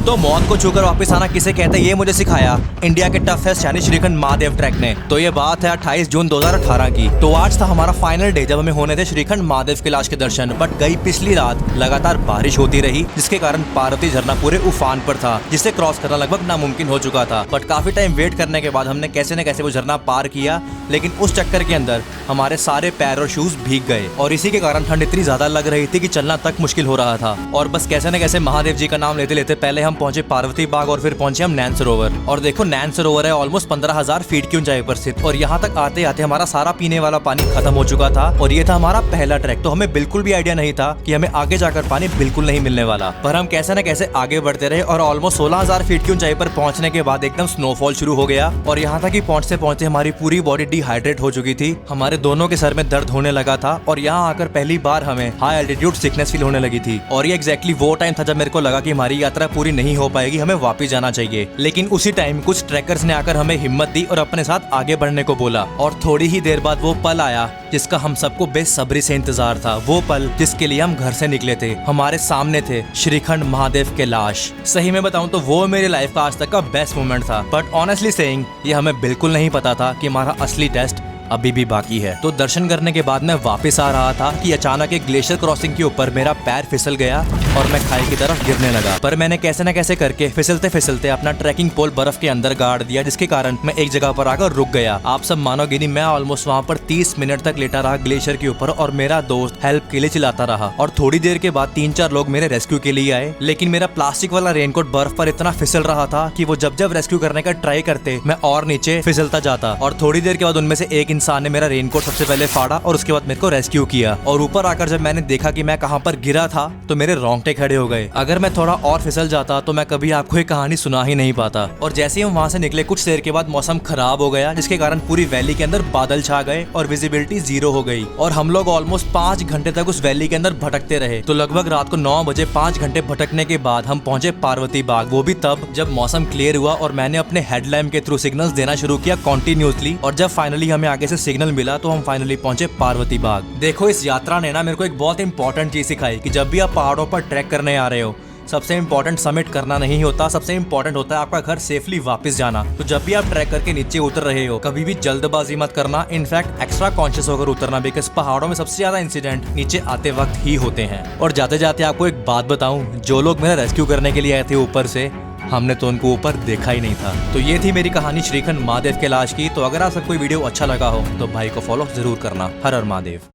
तो मौत को छूकर वापस आना किसे कहते हैं ये मुझे सिखाया इंडिया के टफेस्ट यानी श्रीखंड महादेव ट्रैक ने। तो ये बात है 28 जून 2018 की। तो आज था हमारा फाइनल डे जब हमें होने थे श्रीखंड महादेव कैलाश के दर्शन। बट गई पिछली रात लगातार बारिश होती रही जिसके कारण पार्वती झरना पूरे उफान पर था, जिसे क्रॉस करना लगभग नामुमकिन हो चुका था। बट काफी टाइम वेट करने के बाद हमने कैसे न कैसे वो झरना पार किया, लेकिन उस चक्कर के अंदर हमारे सारे पैर और शूज भीग गए और इसी के कारण ठंड इतनी ज्यादा लग रही थी कि चलना तक मुश्किल हो रहा था। और बस कैसे न कैसे महादेव जी का नाम लेते लेते पहले हम पहुंचे पार्वती बाग और फिर पहुंचे हम नैन सरोवर। और देखो नैन सरोवर है ऑलमोस्ट 15,000 फीट की ऊंचाई पर स्थित, और यहाँ तक आते आते हमारा सारा पीने वाला पानी खत्म हो चुका था और ये था हमारा पहला ट्रैक। तो हमें बिल्कुल भी आइडिया नहीं था कि हमें आगे जाकर पानी बिल्कुल नहीं मिलने वाला, पर हम कैसे न कैसे आगे बढ़ते रहे और ऑलमोस्ट 16,000 फीट की ऊंचाई पर पहुंचने के बाद एकदम स्नोफॉल शुरू हो गया। और यहाँ तक कि पहुंचते पहुंचते हमारी पूरी बॉडी डिहाइड्रेट हो चुकी थी, हमारे दोनों के सर में दर्द होने लगा था और यहाँ आकर पहली बार हमें हाई एल्टीट्यूड सिकनेस फील होने लगी थी। और ये एग्जैक्टली वो टाइम था जब मेरे को लगा कि हमारी यात्रा पूरी नहीं हो पाएगी, हमें वापस जाना चाहिए। लेकिन उसी टाइम कुछ ट्रैकर्स ने आकर हमें हिम्मत दी और अपने साथ आगे बढ़ने को बोला। और थोड़ी ही देर बाद वो पल आया जिसका हम सबको बेसब्री से इंतजार था। वो पल जिसके लिए हम घर से निकले थे, हमारे सामने थे श्रीखंड महादेव कैलाश। सही में बताऊं तो वो मेरी लाइफ का आज तक का बेस्ट मोमेंट था। बट ऑनेस्टली सेइंग ये हमें बिल्कुल नहीं पता था कि हमारा असली टेस्ट अभी भी बाकी है। तो दर्शन करने के बाद मैं वापस आ रहा था कि अचानक एक ग्लेशियर क्रॉसिंग के ऊपर मेरा पैर फिसल गया और मैं खाई की तरफ गिरने लगा। पर मैंने कैसे न कैसे करके फिसलते फिसलते अपना ट्रैकिंग पोल बर्फ के अंदर गाड़ दिया, जिसके कारण मैं एक जगह पर आकर रुक गया। आप सब मानोगे नहीं, मैं ऑलमोस्ट वहाँ पर 30 मिनट तक लेटा रहा ग्लेशियर के ऊपर और मेरा दोस्त हेल्प के लिए चिल्लाता रहा। और थोड़ी देर के बाद 3-4 लोग मेरे रेस्क्यू के लिए आए, लेकिन मेरा प्लास्टिक वाला रेनकोट बर्फ पर इतना फिसल रहा था कि वो जब जब रेस्क्यू करने का ट्राई करते मैं और नीचे फिसलता जाता। और थोड़ी देर के बाद उनमें से एक इंसान ने मेरा रेनकोट सबसे पहले फाड़ा और उसके बाद मेरे को रेस्क्यू किया। और ऊपर आकर जब मैंने देखा कि मैं कहां पर गिरा था तो मेरे रोंगटे खड़े हो गए। अगर मैं थोड़ा और फिसल जाता तो मैं कभी आपको ये कहानी सुना ही नहीं पाता। और जैसे ही हम वहां से निकले कुछ देर के बाद मौसम खराब हो गया, जिसके कारण पूरी वैली के अंदर बादल छा गए और विजिबिलिटी 0 हो गई। और हम लोग ऑलमोस्ट 5 घंटे तक उस वैली के अंदर भटकते रहे। तो लगभग रात को 9 बजे 5 घंटे भटकने के बाद हम पहुंचे पार्वती बाग। वो भी तब जब मौसम क्लियर हुआ और मैंने अपने हेडलैम्प के थ्रू सिग्नल्स देना शुरू किया कॉन्टिन्यूसली। और जब फाइनली हमें आगे से सिग्नल मिला तो हम फाइनली पहुंचे पार्वती बाग। देखो इस यात्रा ने ना मेरे को एक बहुत इंपॉर्टेंट चीज सिखाई कि जब भी आप पहाड़ों पर ट्रैक करने आ रहे हो, सबसे इम्पोर्टेंट समिट करना नहीं होता, सबसे इम्पोर्टेंट होता है आपका घर सेफली वापस जाना। तो जब भी आप ट्रैक करके नीचे उतर रहे हो कभी भी जल्दबाजी मत करना, इनफैक्ट एक्स्ट्रा कॉन्शियस होकर उतरना, बिकॉज पहाड़ों में सबसे ज्यादा इंसिडेंट नीचे आते वक्त ही होते हैं। और जाते जाते आपको एक बात बताऊं, जो लोग मेरा रेस्क्यू करने के लिए आए थे ऊपर से, हमने तो उनको ऊपर देखा ही नहीं था। तो ये थी मेरी कहानी श्रीखंड महादेव कैलाश की। तो अगर आप सबको वीडियो अच्छा लगा हो तो भाई को फॉलो जरूर करना। हर हर महादेव।